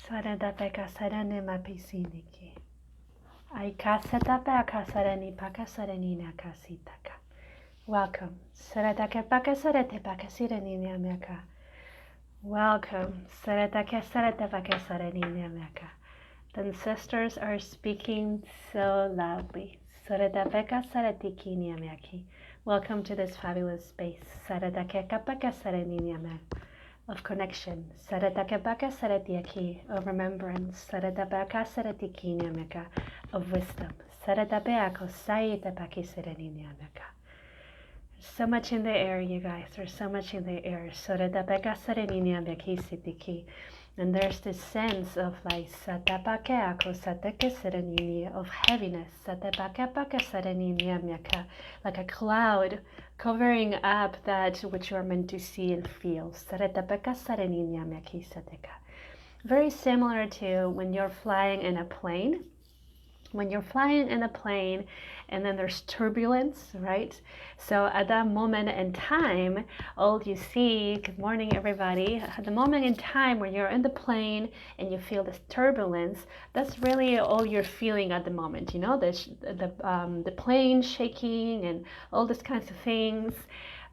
Saradapeka sarane mapisiniki. Aikasatapaka sarani pakasaranina kasitaka. Welcome. Saradake pakasarate pakasiranina meka. Welcome. Saradake sarate pakasaranina meka. The ancestors are speaking so loudly. Saradapeka saratikinia meki. Welcome to this fabulous space. Saradake kapakasaranina meka. Of connection, Saratakabaka Saratiaki, of remembrance, Saratabaka Saratikinyameka, of wisdom, Saratabeako Saitapaki Sereninyameka. So much in the air, you guys, there's so much in the air. Saratabeka Sereninyameki Sitiki. And there's this sense of like Satapakeako Satake Sereninya, of heaviness, Satapakapaka Sereninyameka, like a cloud covering up that which you are meant to see and feel. Very similar to when you're flying in a plane. When you're flying in a plane and then there's turbulence, right? So at that moment in time, all you see, good morning everybody, at the moment in time when you're in the plane and you feel this turbulence, that's really all you're feeling at the moment, you know, the plane shaking and all these kinds of things,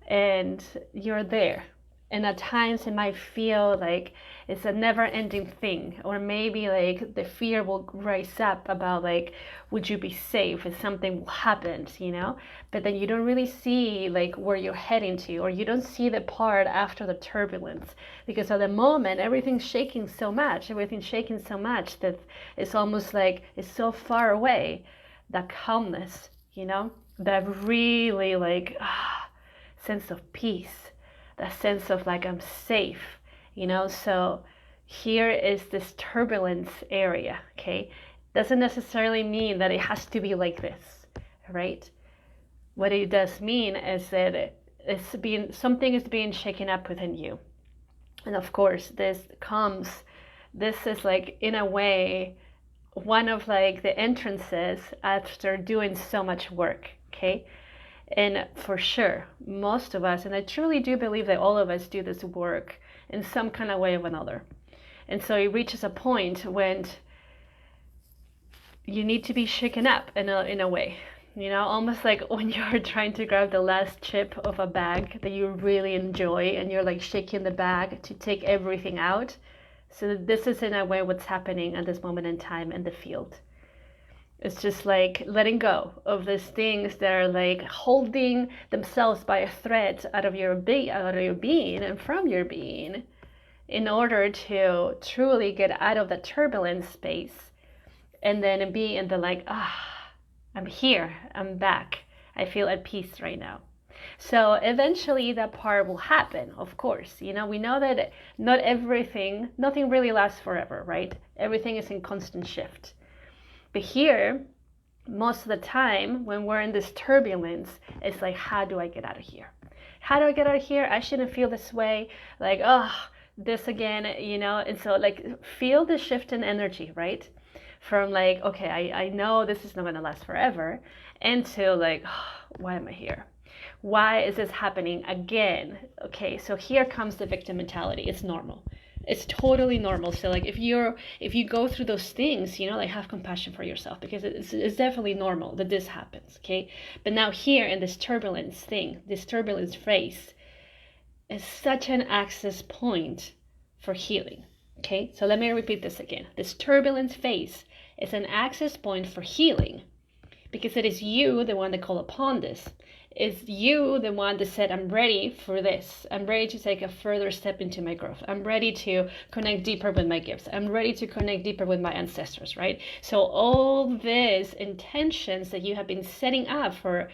and you're there. And at times it might feel like it's a never-ending thing, or maybe like the fear will rise up about like, would you be safe if something happens, you know? But then you don't really see like where you're heading to, or you don't see the part after the turbulence, because at the moment everything's shaking so much that it's almost like it's so far away. That calmness, you know, that really like sense of peace. That sense of like I'm safe, you know. So here is this turbulence area, okay? Doesn't necessarily mean that it has to be like this, right? What it does mean is that something is being shaken up within you. And of course, this is like in a way one of like the entrances after doing so much work, okay? And for sure, most of us, and I truly do believe that all of us do this work in some kind of way or another. And so it reaches a point when you need to be shaken up in a way, you know, almost like when you're trying to grab the last chip of a bag that you really enjoy and you're like shaking the bag to take everything out. So this is in a way what's happening at this moment in time in the field. It's just like letting go of these things that are like holding themselves by a thread out of your being and from your being, in order to truly get out of the turbulence space and then be in the like, I'm here, I'm back, I feel at peace right now. So eventually that part will happen, of course. You know, we know that nothing really lasts forever, right? Everything is in constant shift. But here, most of the time, when we're in this turbulence, it's like, how do I get out of here? How do I get out of here? I shouldn't feel this way. Like, this again, you know? And so, like, feel the shift in energy, right? From like, okay, I know this is not going to last forever, into like, why am I here? Why is this happening again? Okay, so here comes the victim mentality. It's normal. It's totally normal. So like if you go through those things, you know, like have compassion for yourself, because it's definitely normal that this happens, okay? But now here in this turbulence thing, this turbulence phase is such an access point for healing, okay? So let me repeat this again. This turbulence phase is an access point for healing, because it is you, the one that call upon this. It's you, the one that said, I'm ready for this. I'm ready to take a further step into my growth. I'm ready to connect deeper with my gifts. I'm ready to connect deeper with my ancestors, right? So all these intentions that you have been setting up for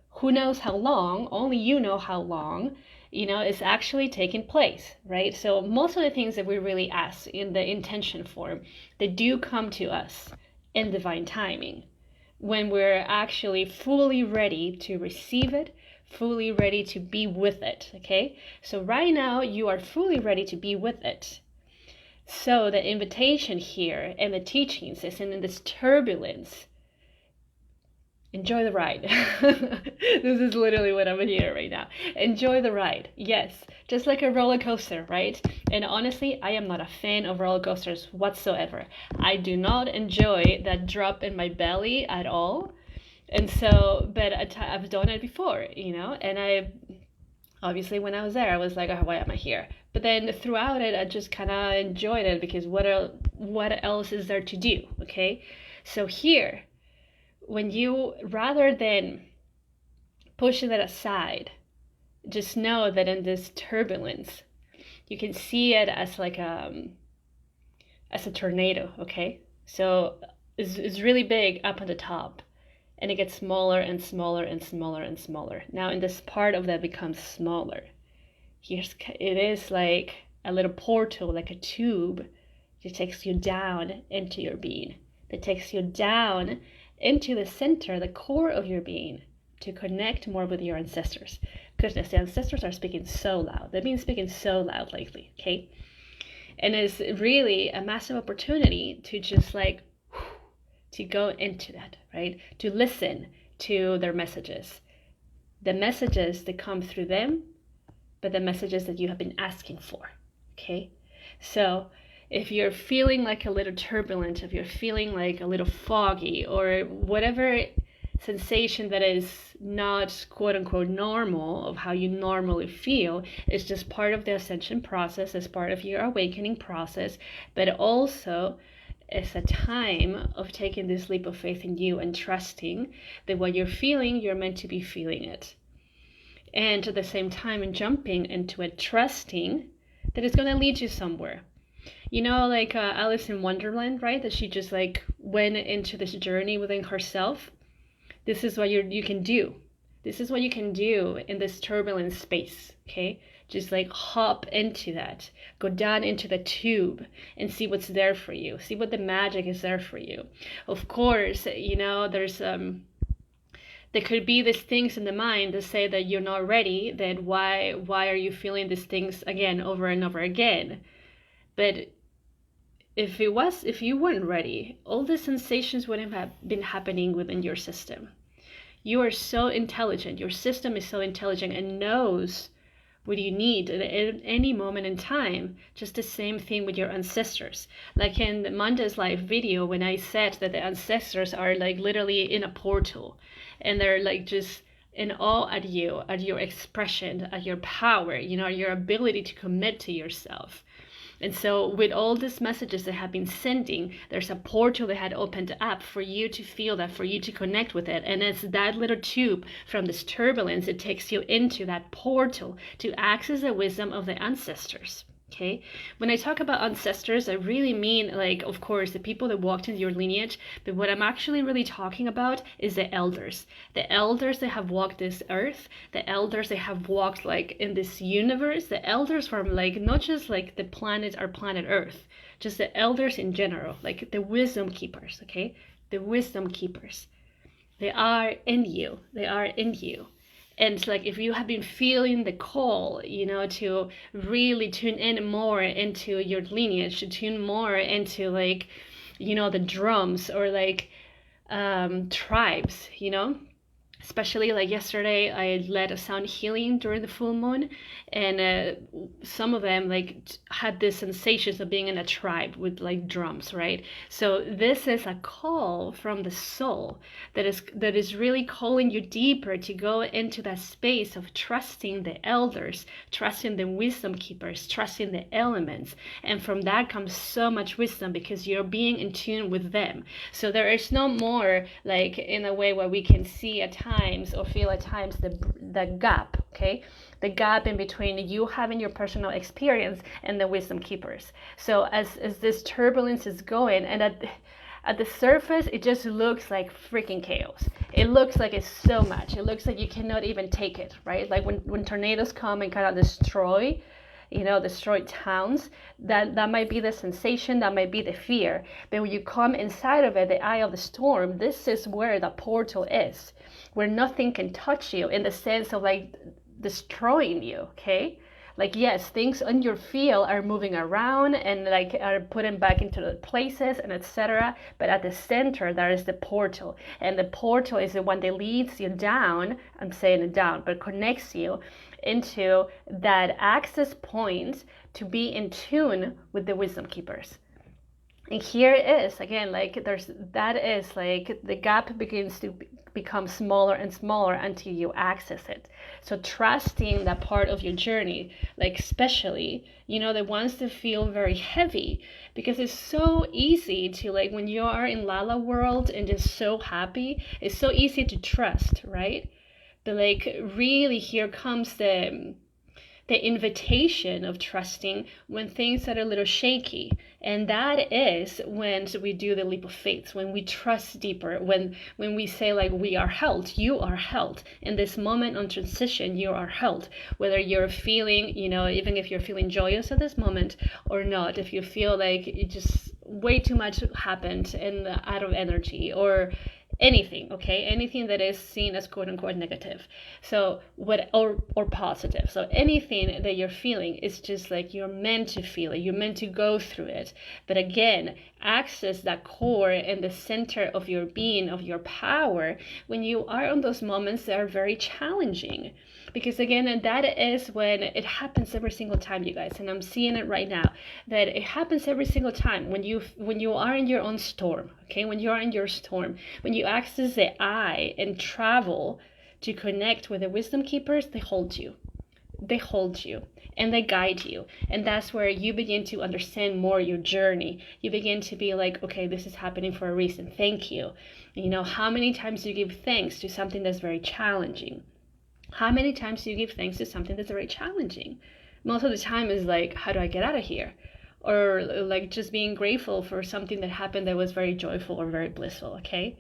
who knows how long, only you know how long, you know, is actually taking place, right? So most of the things that we really ask in the intention form, they do come to us in divine timing, when we're actually fully ready to receive it, fully ready to be with it, okay? So right now, you are fully ready to be with it. So the invitation here and the teachings is in this turbulence enjoy the ride. This is literally what I'm hearing right now. Enjoy the ride. Yes, just like a roller coaster, right? And honestly, I am not a fan of roller coasters whatsoever. I do not enjoy that drop in my belly at all. And so, but I've done it before, and I obviously when I was there, I was like, oh, why am I here? But then throughout it, I just kind of enjoyed it because what else is there to do? Okay, so here, when you, rather than pushing that aside, just know that in this turbulence, you can see it as like as a tornado. Okay, so it's really big up on the top, and it gets smaller and smaller and smaller and smaller. Now in this part of that becomes smaller. It is like a little portal, like a tube that takes you down into your being. That takes you down into the center, the core of your being, to connect more with your ancestors. Goodness, the ancestors are speaking so loud. They've been speaking so loud lately, okay? And it's really a massive opportunity to just like, to go into that, right? To listen to their messages. The messages that come through them, but the messages that you have been asking for, okay? So if you're feeling like a little turbulent, if you're feeling like a little foggy, or whatever sensation that is not quote unquote normal of how you normally feel, it's just part of the ascension process, it's part of your awakening process, but also it's a time of taking this leap of faith in you and trusting that what you're feeling, you're meant to be feeling it. And at the same time, jumping into it, trusting that it's going to lead you somewhere. Like Alice in Wonderland, right? That she just like went into this journey within herself. This is what you can do. This is what you can do in this turbulent space, okay? Just like hop into that. Go down into the tube and see what's there for you. See what the magic is there for you. Of course, there's there could be these things in the mind that say that you're not ready, that why are you feeling these things again over and over again? But if you weren't ready, all the sensations wouldn't have been happening within your system. You are so intelligent. Your system is so intelligent and knows what you need at any moment in time. Just the same thing with your ancestors. Like in Monda's live video, when I said that the ancestors are like literally in a portal, and they're like just in awe at you, at your expression, at your power, your ability to commit to yourself. And so with all these messages that have been sending, there's a portal that had opened up for you to feel that, for you to connect with it. And it's that little tube from this turbulence, it takes you into that portal to access the wisdom of the ancestors. Okay, when I talk about ancestors, I really mean, like, of course, the people that walked in your lineage. But what I'm actually really talking about is the elders that have walked this earth, the elders that have walked like in this universe, the elders from like not just like the planet, our planet Earth, just the elders in general, like the wisdom keepers. Okay, the wisdom keepers, they are in you. And like if you have been feeling the call, to really tune in more into your lineage, to tune more into like, the drums or like tribes, Especially like yesterday, I led a sound healing during the full moon, and some of them like had this sensations of being in a tribe with like drums, right? So this is a call from the soul that is really calling you deeper to go into that space of trusting the elders, trusting the wisdom keepers, trusting the elements, and from that comes so much wisdom because you're being in tune with them. So there is no more like in a way where we can see at times or feel at times the gap, okay? The gap in between you having your personal experience and the wisdom keepers. So as this turbulence is going, and at the surface, it just looks like freaking chaos. It looks like it's so much. It looks like you cannot even take it, right? Like when tornadoes come and kind of destroy towns, that might be the sensation, that might be the fear. But when you come inside of it, the eye of the storm, this is where the portal is, where nothing can touch you in the sense of like destroying you, okay? Like, yes, things on your field are moving around and like are putting back into the places and etc. But at the center, there is the portal. And the portal is the one that leads you down, I'm saying it down, but connects you into that access point to be in tune with the wisdom keepers. And here it is again, like that is like the gap begins to become smaller and smaller until you access it. So trusting that part of your journey, like especially, the ones that feel very heavy, because it's so easy to, like, when you are in Lala world and just so happy, it's so easy to trust, right? But like really here comes the invitation of trusting when things are a little shaky. And that is when we do the leap of faith, when we trust deeper, when we say, like, we are held, you are held. In this moment on transition, you are held. Whether you're feeling, even if you're feeling joyous at this moment or not, if you feel like it just way too much happened and out of energy, or anything, okay, anything that is seen as quote unquote negative, so what, or positive, so anything that you're feeling is just like you're meant to feel it, you're meant to go through it. But again, access that core and the center of your being, of your power, when you are on those moments that are very challenging. Because again, that is when it happens every single time, you guys, and I'm seeing it right now, that it happens every single time when you are in your own storm, okay, when you are in your storm, when you access the I and travel to connect with the wisdom keepers, they hold you and they guide you. And that's where you begin to understand more your journey. You begin to be like, okay, this is happening for a reason, thank you. How many times you give thanks to something that's very challenging? How many times do you give thanks to something that's very challenging? Most of the time is like, how do I get out of here? Or like just being grateful for something that happened that was very joyful or very blissful, okay?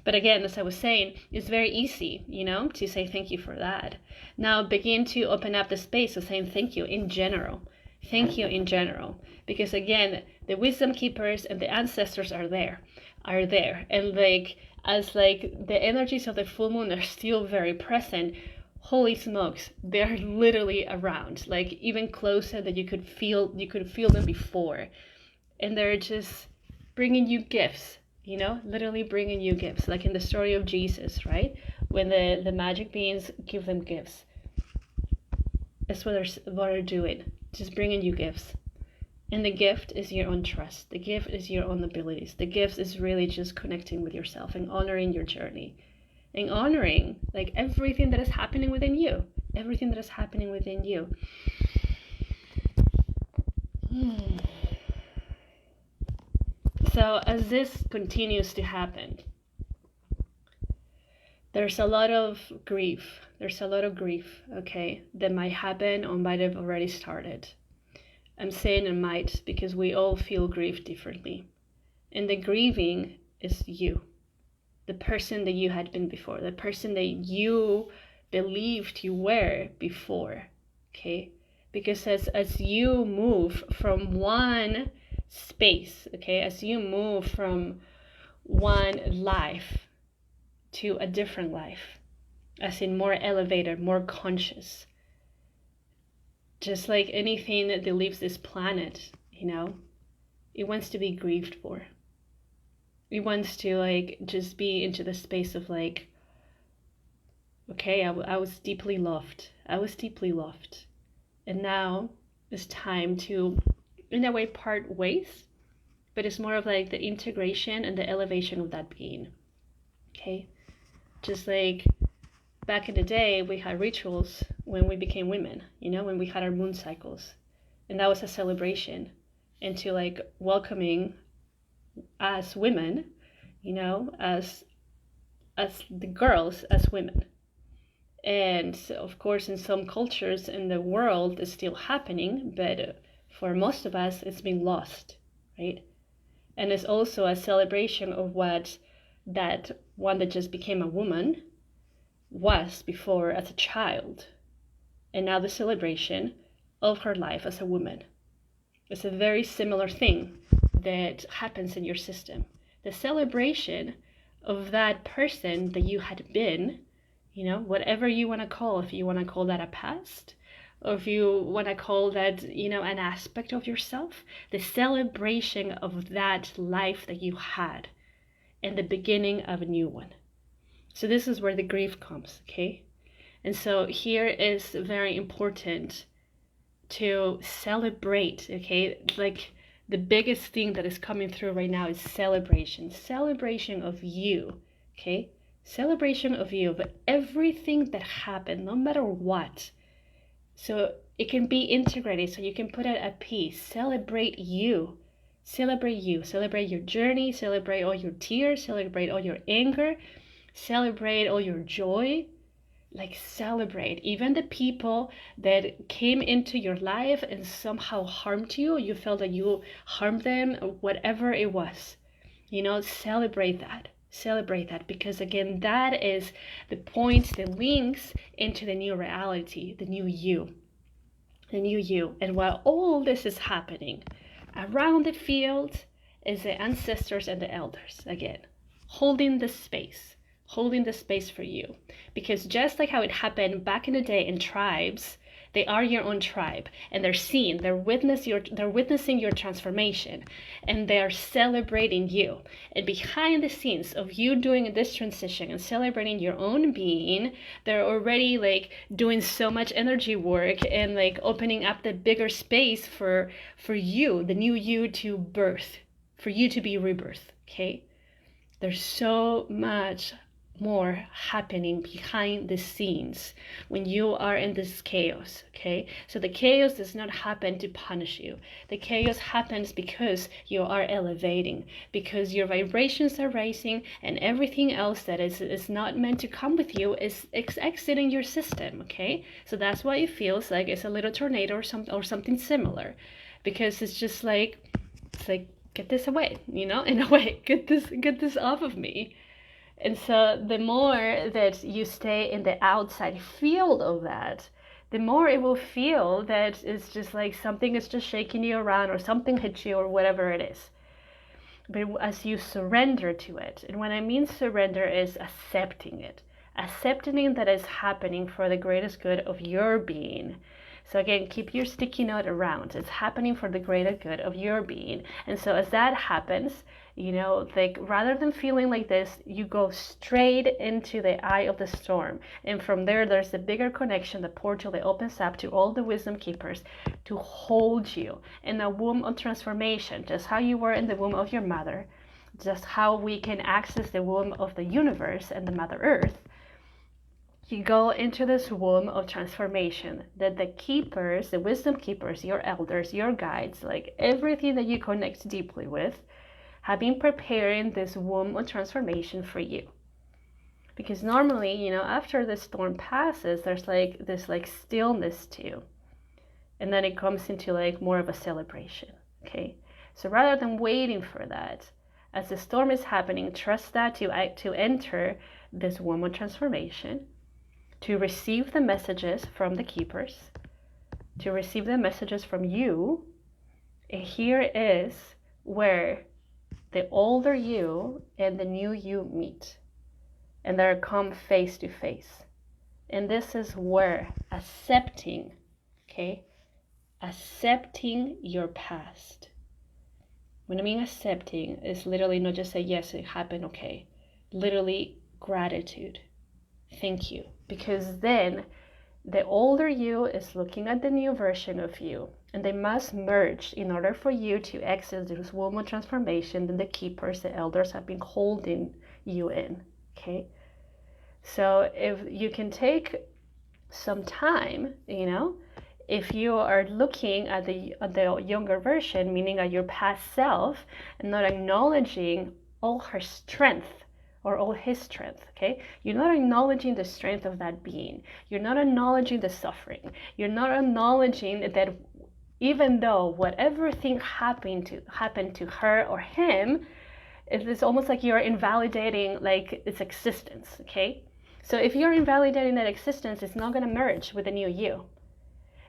But again, as I was saying, it's very easy, to say thank you for that. Now begin to open up the space of saying thank you in general. Thank you in general. Because again, the wisdom keepers and the ancestors are there. And like, as like the energies of the full moon are still very present, holy smokes, they're literally around, like even closer than you could feel them before. And they're just bringing you gifts, literally bringing you gifts, like in the story of Jesus, right? When the magic beings give them gifts. That's what they're doing, just bringing you gifts. And the gift is your own trust. The gift is your own abilities. The gift is really just connecting with yourself and honoring your journey. And honoring like everything that is happening within you. Everything that is happening within you. So as this continues to happen, there's a lot of grief. Okay, that might happen or might have already started. I'm saying it might because we all feel grief differently. And the grieving is you. The person that you had been before, the person that you believed you were before, okay? Because as you move from one space, okay, as you move from one life to a different life, as in more elevated, more conscious, just like anything that leaves this planet, it wants to be grieved for. It wants to like just be into the space of like, okay, I was deeply loved. And now it's time to, in a way, part ways, but it's more of like the integration and the elevation of that being, okay? Just like back in the day, we had rituals when we became women, when we had our moon cycles, and that was a celebration into like welcoming as women, as the girls, as women. And of course, in some cultures in the world, it's still happening, but for most of us, it's been lost, right? And it's also a celebration of what that one that just became a woman was before as a child. And now the celebration of her life as a woman. It's a very similar thing that happens in your system. The celebration of that person that you had been, whatever you want to call, if you want to call that a past, or if you want to call that, you know, an aspect of yourself, the celebration of that life that you had and the beginning of a new one. So this is where the grief comes, okay? And so here is very important to celebrate, okay? Like the biggest thing that is coming through right now is celebration of you, okay? Celebration of you, of everything that happened, no matter what. So it can be integrated, so you can put it at peace. Celebrate you. Celebrate you. Celebrate your journey. Celebrate all your tears. Celebrate all your anger. Celebrate all your joy. Like, celebrate. Even the people that came into your life and somehow harmed you, you felt that you harmed them, whatever it was. You know, celebrate that. Celebrate that, because again, that is the point that links into the new reality, the new you. And while all this is happening, around the field is the ancestors and the elders, again, holding the space for you. Because just like how it happened back in the day in tribes, they are your own tribe, and they're witnessing your transformation, and they are celebrating you. And behind the scenes of you doing this transition and celebrating your own being, they're already like doing so much energy work and like opening up the bigger space for you, the new you, to birth, for you to be rebirth, okay? There's so much more happening behind the scenes when you are in this chaos, okay? So the chaos does not happen to punish you. The chaos happens because you are elevating, because your vibrations are rising, and everything else that is not meant to come with you is exiting your system, okay? So that's why it feels like it's a little tornado or something similar, because it's just like, get this away, you know, in a way, get this off of me. And so the more that you stay in the outside field of that, the more it will feel that it's just like something is just shaking you around, or something hits you, or whatever it is. But as you surrender to it, and when I mean surrender is accepting it, accepting that it's happening for the greatest good of your being. So again, keep your sticky note around. It's happening for the greater good of your being. And so as that happens, you know, like rather than feeling like this, you go straight into the eye of the storm. And from there, there's a bigger connection, the portal that opens up to all the wisdom keepers to hold you in a womb of transformation, just how you were in the womb of your mother, just how we can access the womb of the universe and the Mother Earth. You go into this womb of transformation that the keepers, the wisdom keepers, your elders, your guides, like everything that you connect deeply with, have been preparing this womb of transformation for you. Because normally, you know, after the storm passes, there's like this like stillness too. And then it comes into like more of a celebration, okay? So rather than waiting for that, as the storm is happening, trust that to enter this womb of transformation, to receive the messages from the keepers, to receive the messages from you. And here is where the older you and the new you meet, and they come face to face. And this is where accepting, okay, accepting your past. When I mean accepting, is literally not just say, yes, it happened, okay. Literally gratitude. Thank you. Because then the older you is looking at the new version of you, and they must merge in order for you to exit this womb of transformation that the keepers, the elders, have been holding you in, okay? So if you can take some time, you know, if you are looking at the younger version, meaning at your past self, and not acknowledging all her strength, or all his strength, okay? You're not acknowledging the strength of that being. You're not acknowledging the suffering. You're not acknowledging that even though whatever thing happened to her or him, it's almost like you're invalidating like its existence, okay? So if you're invalidating that existence, it's not gonna merge with the new you.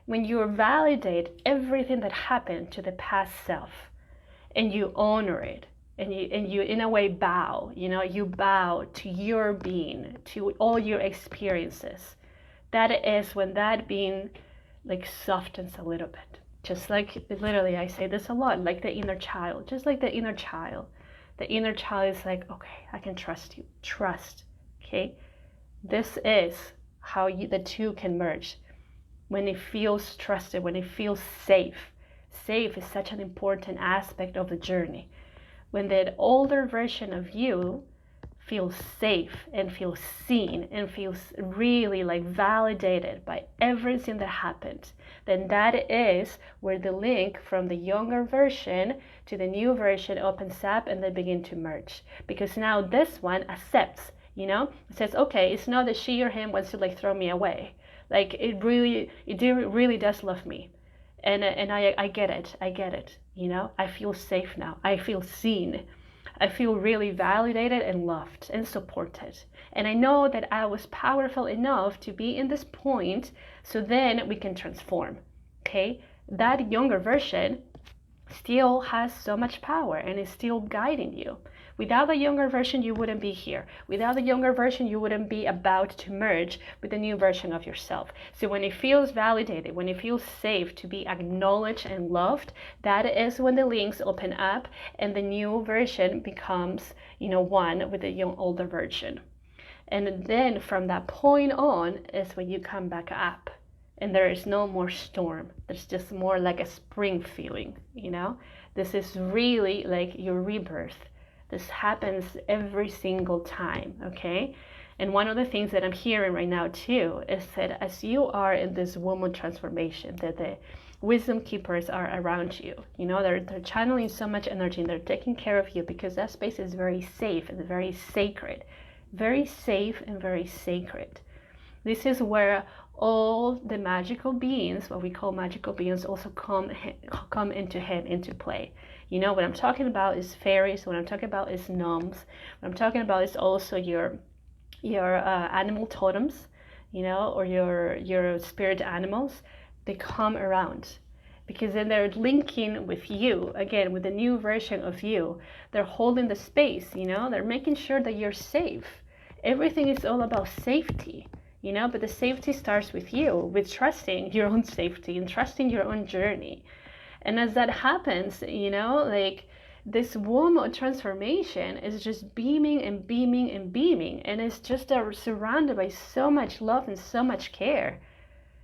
When you validate everything that happened to the past self, and you honor it, and you in a way bow, you know, you bow to your being, to all your experiences. That is when that being like softens a little bit. Just like, literally, I say this a lot, like the inner child, just like the inner child. The inner child is like, okay, I can trust you, trust, okay? This is how the two can merge. When it feels trusted, when it feels safe. Safe is such an important aspect of the journey. When that older version of you feels safe and feels seen and feels really like validated by everything that happened, then that is where the link from the younger version to the new version opens up and they begin to merge. Because now this one accepts, it says, okay, it's not that she or him wants to like throw me away. Like it really does love me. And I get it. I feel safe now. I feel seen. I feel really validated and loved and supported. And I know that I was powerful enough to be in this point, so then we can transform, okay? That younger version still has so much power and is still guiding you. Without the younger version, you wouldn't be here. Without the younger version, you wouldn't be about to merge with the new version of yourself. So when it feels validated, when it feels safe to be acknowledged and loved, that is when the links open up and the new version becomes, one with the older version. And then from that point on is when you come back up. And there is no more storm. There's just more like a spring feeling, This is really like your rebirth. This happens every single time, okay? And one of the things that I'm hearing right now too is that as you are in this woman transformation, that the wisdom keepers are around you, they're channeling so much energy and they're taking care of you because that space is very safe and very sacred. Very safe and very sacred. This is where all the magical beings, what we call magical beings, also come into play. What I'm talking about is fairies. What I'm talking about is gnomes. What I'm talking about is also your animal totems, or your spirit animals. They come around because then they're linking with you again, with the new version of you. They're holding the space. They're making sure that you're safe. Everything is all about safety. But the safety starts with you, with trusting your own safety and trusting your own journey. And as that happens, like this womb of transformation is just beaming and beaming and beaming. And it's just surrounded by so much love and so much care.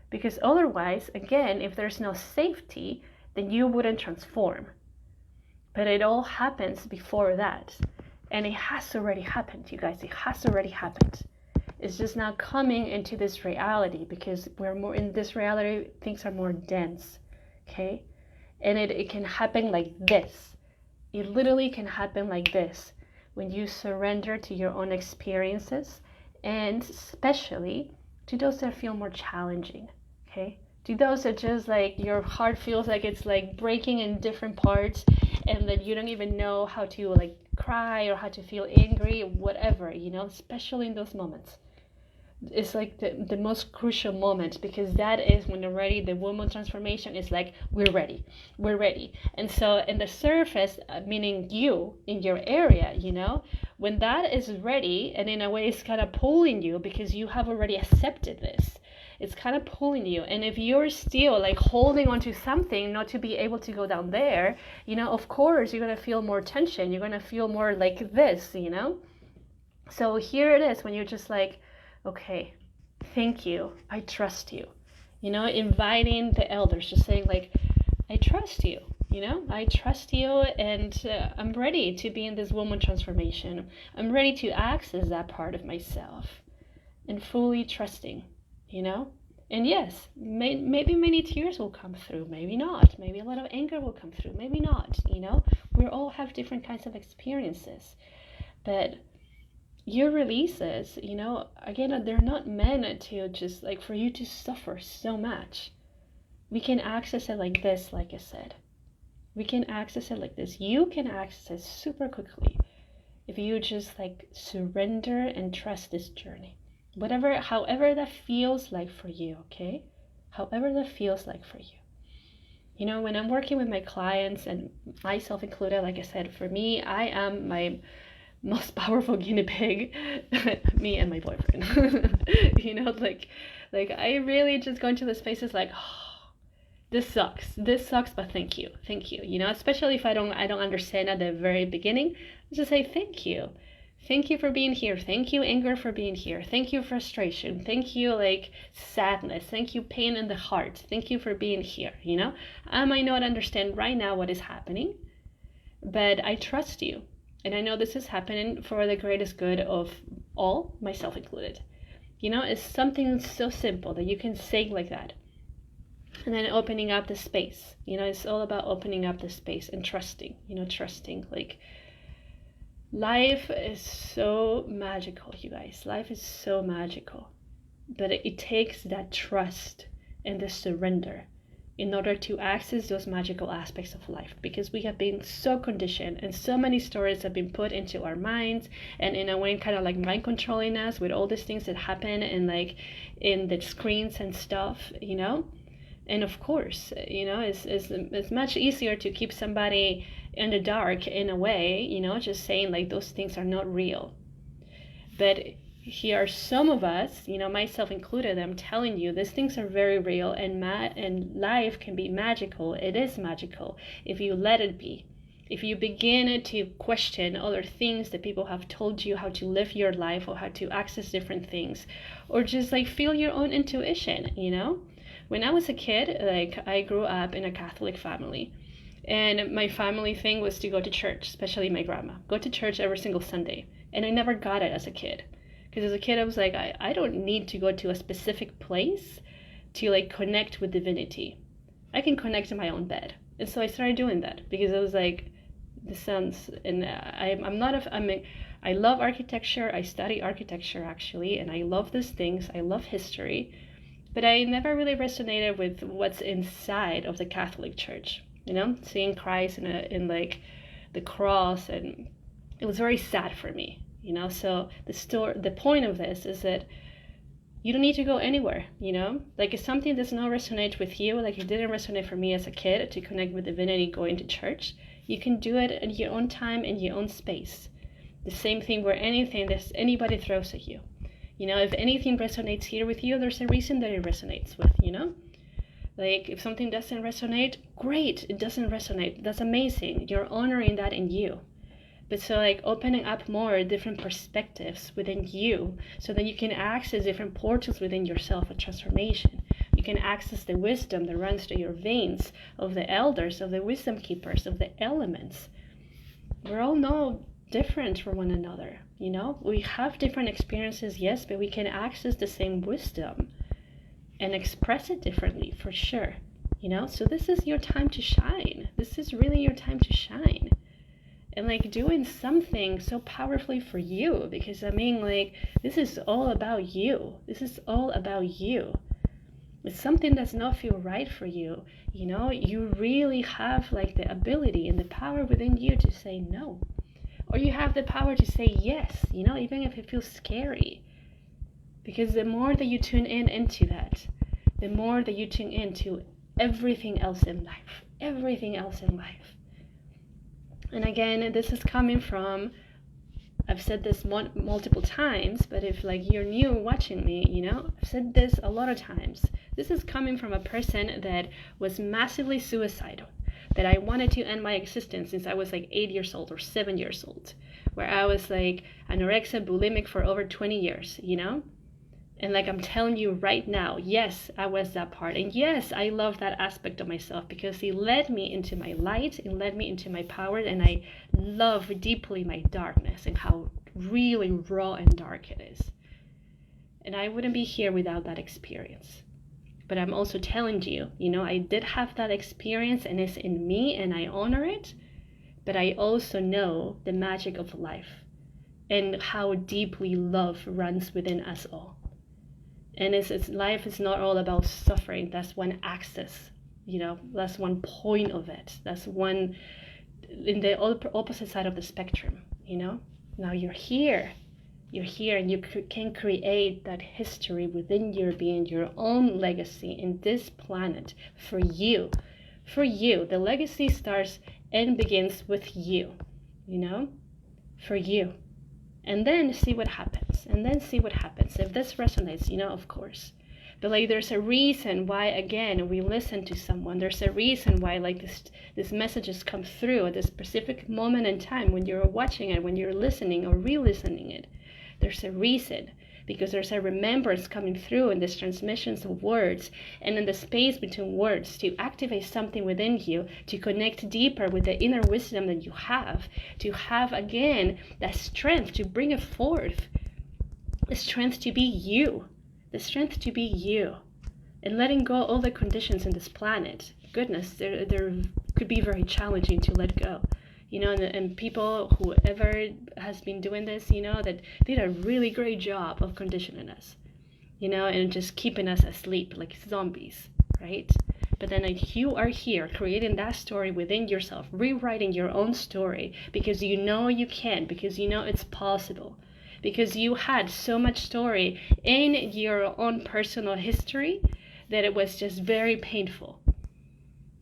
Because otherwise, again, if there's no safety, then you wouldn't transform. But it all happens before that. And it has already happened, you guys. It has already happened. It's just now coming into this reality because we're more in this reality, things are more dense, okay? And it can happen like this. It literally can happen like this when you surrender to your own experiences, and especially to those that feel more challenging, okay? To those that just like your heart feels like it's like breaking in different parts and that you don't even know how to like cry or how to feel angry, whatever, especially in those moments. It's like the most crucial moment because that is when already the woman transformation is like, we're ready. And so in the surface, meaning you in your area, when that is ready and in a way it's kind of pulling you because you have already accepted this. It's kind of pulling you. And if you're still like holding on to something not to be able to go down there, of course you're going to feel more tension. You're going to feel more like this, So here it is when you're just like, okay, thank you, I trust you, inviting the elders, just saying like, I trust you, I trust you, and I'm ready to be in this woman transformation. I'm ready to access that part of myself and fully trusting, and yes, maybe many tears will come through, maybe not, maybe a lot of anger will come through, maybe not, we all have different kinds of experiences, but your releases, again, they're not meant to just like for you to suffer so much. We can access it like this, like I said. We can access it like this. You can access it super quickly if you just like surrender and trust this journey. However that feels like for you, okay? However that feels like for you. When I'm working with my clients and myself included, like I said, for me, I am my most powerful guinea pig, me and my boyfriend. Like I really just go into the spaces like, oh, this sucks. This sucks, but thank you. Thank you. You know, especially if I don't understand at the very beginning, just say thank you. Thank you for being here. Thank you, anger, for being here. Thank you, frustration. Thank you, like, sadness. Thank you, pain in the heart. Thank you for being here, you know? I might not understand right now what is happening, but I trust you. And I know this is happening for the greatest good of all, myself included. You know, it's something so simple that you can say like that. And then opening up the space. You know, it's all about opening up the space and trusting, you know, trusting. Like, life is so magical, you guys. Life is so magical. But it takes that trust and the surrender in order to access those magical aspects of life, because we have been so conditioned and so many stories have been put into our minds, and in a way kind of like mind controlling us with all these things that happen and like in the screens and stuff, you know. And of course, you know, it's much easier to keep somebody in the dark in a way, you know, just saying like those things are not real. But here are some of us, you know, myself included, I'm telling you, these things are very real, and life can be magical. It is magical if you let it be. If you begin to question other things that people have told you how to live your life or how to access different things, or just like feel your own intuition, you know. When I was a kid, like, I grew up in a Catholic family, and my family thing was to go to church, especially my grandma, go to church every single Sunday. And I never got it as a kid. Because as a kid, I was like, I don't need to go to a specific place to like connect with divinity. I can connect in my own bed. And so I started doing that because I was like, this sounds, and I love architecture. I study architecture actually, and I love these things. I love history, but I never really resonated with what's inside of the Catholic Church. You know, seeing Christ in like the cross, and it was very sad for me. You know, so the point of this is that you don't need to go anywhere, you know? Like, if something does not resonate with you, like it didn't resonate for me as a kid to connect with divinity going to church, you can do it in your own time, in your own space. The same thing where anybody throws at you. You know, if anything resonates here with you, there's a reason that it resonates with, you know? Like, if something doesn't resonate, great, it doesn't resonate. That's amazing. You're honoring that in you. But so like opening up more different perspectives within you so that you can access different portals within yourself of transformation. You can access the wisdom that runs through your veins of the elders, of the wisdom keepers, of the elements. We're all no different from one another, you know? We have different experiences, yes, but we can access the same wisdom and express it differently, for sure, you know? So this is your time to shine. This is really your time to shine. And like doing something so powerfully for you, because I mean, like, this is all about you. This is all about you. If something does not feel right for you, you know, you really have like the ability and the power within you to say no. Or you have the power to say yes, you know, even if it feels scary. Because the more that you tune into that, the more that you tune into everything else in life. Everything else in life. And again, this is coming from, I've said this multiple times, but if like you're new watching me, you know, I've said this a lot of times. This is coming from a person that was massively suicidal, that I wanted to end my existence since I was like 8 years old or 7 years old, where I was like anorexic, bulimic for over 20 years, you know? And like I'm telling you right now, yes, I was that part. And yes, I love that aspect of myself because it led me into my light, it led me into my power, and I love deeply my darkness and how really raw and dark it is. And I wouldn't be here without that experience. But I'm also telling you, you know, I did have that experience and it's in me and I honor it. But I also know the magic of life and how deeply love runs within us all. And it's life is not all about suffering. That's one axis, you know, that's one point of it. That's one in the opposite side of the spectrum, you know. Now you're here and you can create that history within your being, your own legacy in this planet for you. For you, the legacy starts and begins with you, you know, for you. And then see what happens. If this resonates, you know, of course. But like there's a reason why, again, we listen to someone. There's a reason why like this messages come through at this specific moment in time when you're watching it, when you're listening or re-listening it. There's a reason, because there's a remembrance coming through in these transmissions of words and in the space between words to activate something within you, to connect deeper with the inner wisdom that you have, to have again that strength to bring it forth, the strength to be you, the strength to be you, and letting go all the conditions in this planet. Goodness, there could be very challenging to let go. You know, and people, whoever has been doing this, you know, that did a really great job of conditioning us, you know, and just keeping us asleep like zombies, right? But then like, you are here creating that story within yourself, rewriting your own story, because you know you can, because you know it's possible, because you had so much story in your own personal history that it was just very painful.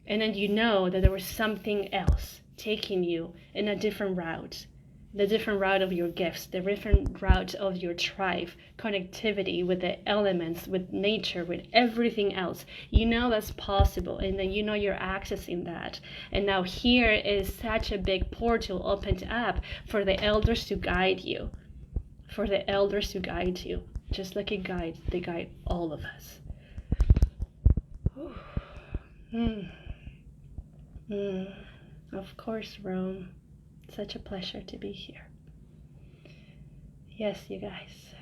And then you know that there was something else taking you in a different route, the different route of your gifts, the different route of your tribe, connectivity with the elements, with nature, with everything else. You know that's possible, and then you know you're accessing that. And now here is such a big portal opened up for the elders to guide you, for the elders to guide you, just like they guide all of us. Of course, Rome. Such a pleasure to be here. Yes, you guys.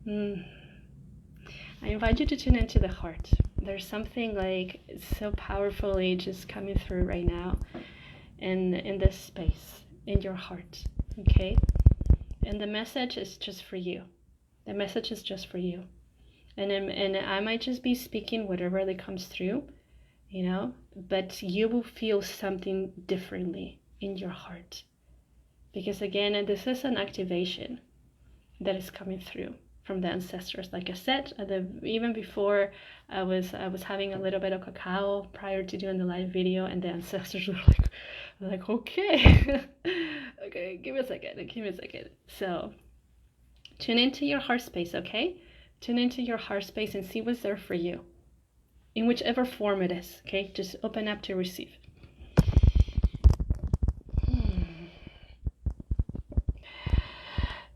I invite you to tune into the heart. There's something like so powerfully just coming through right now in this space, in your heart, okay? And the message is just for you. The message is just for you. And I might just be speaking whatever that comes through, you know, but you will feel something differently in your heart. Because again, this is an activation that is coming through from the ancestors. Like I said, even before I was having a little bit of cacao prior to doing the live video, and the ancestors were like okay, okay, give me a second. So tune into your heart space, okay? Tune into your heart space and see what's there for you, in whichever form it is, okay? Just open up to receive.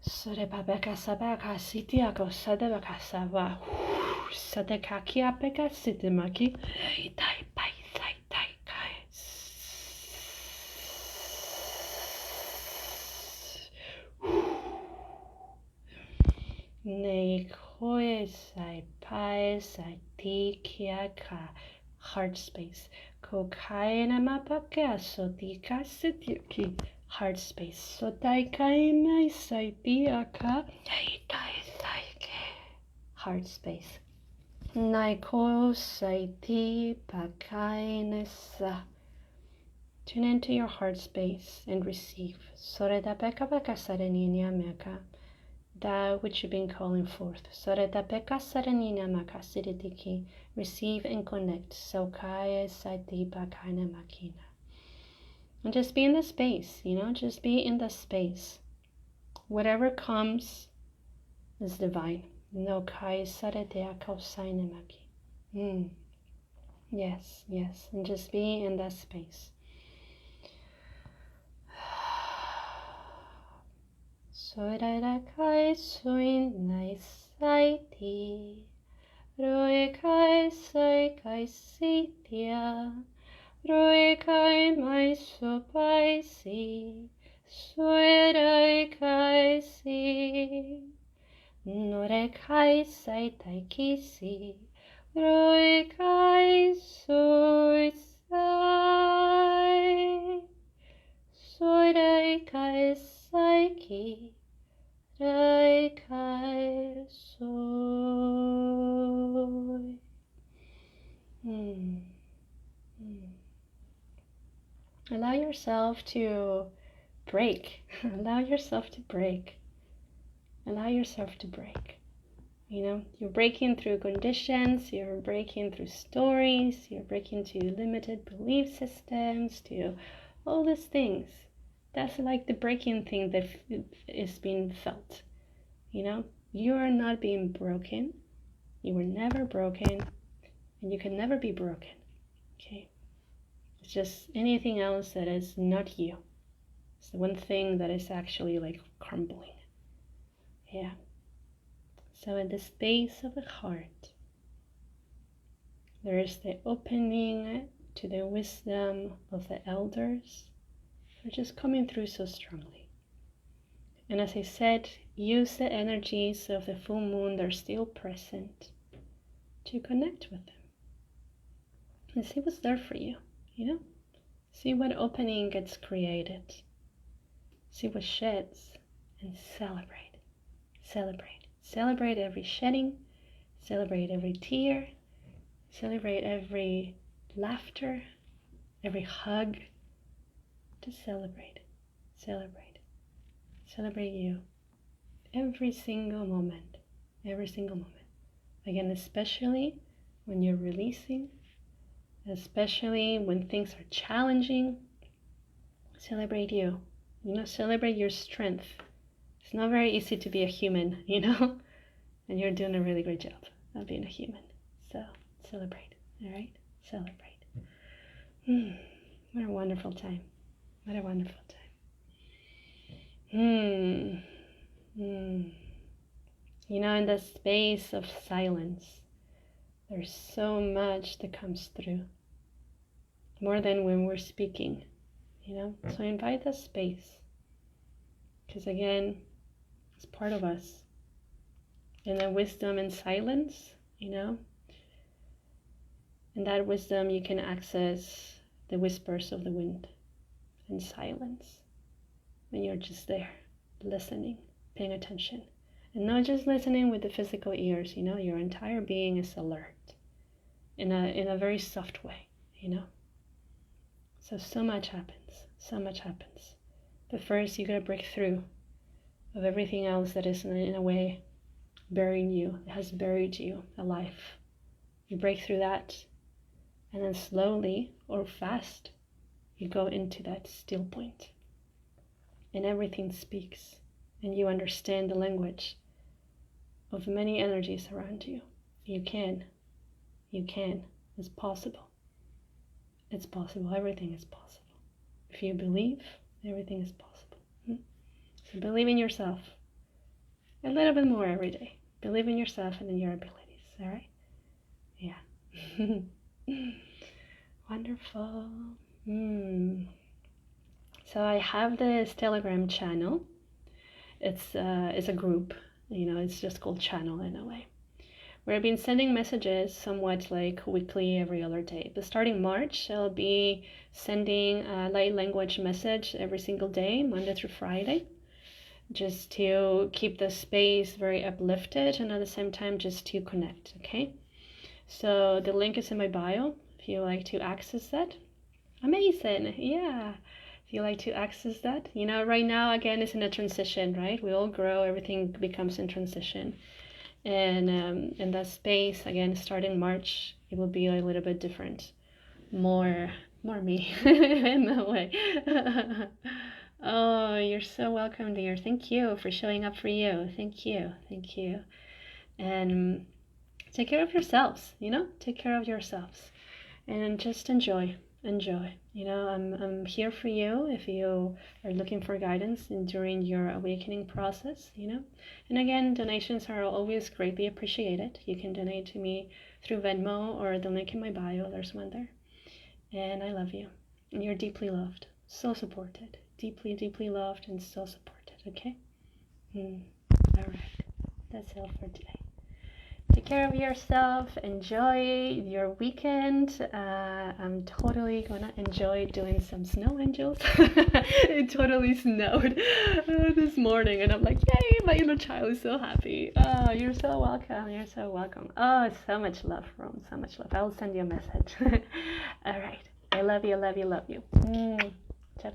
Sorebabeka sabaka sitiako sadebaka sava. Sadekakia peka sitemaki. Itai pai sai tai kai. Nei koe sai pai sai tikia ka. Heart space. Kokaina mapaka sotika sitiki. Heart space. So daikai mai saitiaka. Daikai saike. Heart space. Naiko saiti pakainesa. Tune into your heart space and receive. Soreda beka beka sareninia meka. That which you've been calling forth. Soreda beka sareninia maka siritiki. Receive and connect. Saukaya saiti pakaina makina. And just be in the space, you know, just be in the space. Whatever comes is divine. No kai saretea kausainemaki. Yes, yes. And just be in that space. Soirara kai suin nai saiti. Roe kai sai kai sitia. Roe kai mai sopai si, soerai kai si, nore kai sai tai kisi, roe kai soi sai, soerai kai sai ki, rai kai soi. Allow yourself to break. Allow yourself to break. Allow yourself to break. You know, you're breaking through conditions, you're breaking through stories, you're breaking to limited belief systems, to all these things. That's like the breaking thing that is being felt. You know, you are not being broken. You were never broken, and you can never be broken. Okay? It's just anything else that is not you. It's the one thing that is actually like crumbling. Yeah. So in the space of the heart, there is the opening to the wisdom of the elders. They're just coming through so strongly. And as I said, use the energies of the full moon that are still present to connect with them. And see what's there for you, you know? See what opening gets created. See what sheds, and celebrate. Celebrate. Celebrate every shedding. Celebrate every tear. Celebrate every laughter, every hug. Just celebrate. Celebrate. Celebrate you. Every single moment. Every single moment. Again, especially when you're releasing, especially when things are challenging. Celebrate you. You know, celebrate your strength. It's not very easy to be a human, you know? And you're doing a really great job of being a human. So, celebrate, all right? Celebrate. What a wonderful time. What a wonderful time. You know, in the space of silence, there's so much that comes through. More than when we're speaking, you know? So invite that space. Because again, it's part of us. And that wisdom in silence, you know? In that wisdom, you can access the whispers of the wind in silence. When you're just there, listening, paying attention. And not just listening with the physical ears, you know? Your entire being is alert. In a very soft way, you know? So much happens. So much happens. But first, you gotta break through of everything else that is in a way burying you. It has buried you alive. You break through that, and then slowly or fast, you go into that still point. And everything speaks, and you understand the language of many energies around you. You can. It's possible. It's possible. Everything is possible. If you believe, everything is possible. So believe in yourself a little bit more every day. Believe in yourself and in your abilities, all right? Yeah. Wonderful. So I have this Telegram channel. It's a group, you know, it's just called channel in a way, where I've been sending messages somewhat like weekly every other day. But starting March, I'll be sending a light language message every single day, Monday through Friday, just to keep the space very uplifted and at the same time just to connect, okay? So the link is in my bio if you like to access that. Amazing, yeah. If you like to access that, you know, right now, again, it's in a transition, right? We all grow, everything becomes in transition. And in that space, again, starting March, it will be a little bit different. More me in that way. Oh, you're so welcome, dear. Thank you for showing up for you. Thank you. And take care of yourselves, you know? Take care of yourselves. And just enjoy. You know, I'm here for you if you are looking for guidance during your awakening process, you know. And again, donations are always greatly appreciated. You can donate to me through Venmo or the link in my bio. There's one there. And I love you. And you're deeply loved. So supported. Deeply loved and so supported, okay? All right. That's all for today. Take care of yourself. Enjoy your weekend. I'm totally gonna enjoy doing some snow angels. It totally snowed this morning, and I'm like, yay! My inner child is so happy. Oh, you're so welcome. Oh, so much love, Rome. So much love. I'll send you a message. All right. I love you. Ciao.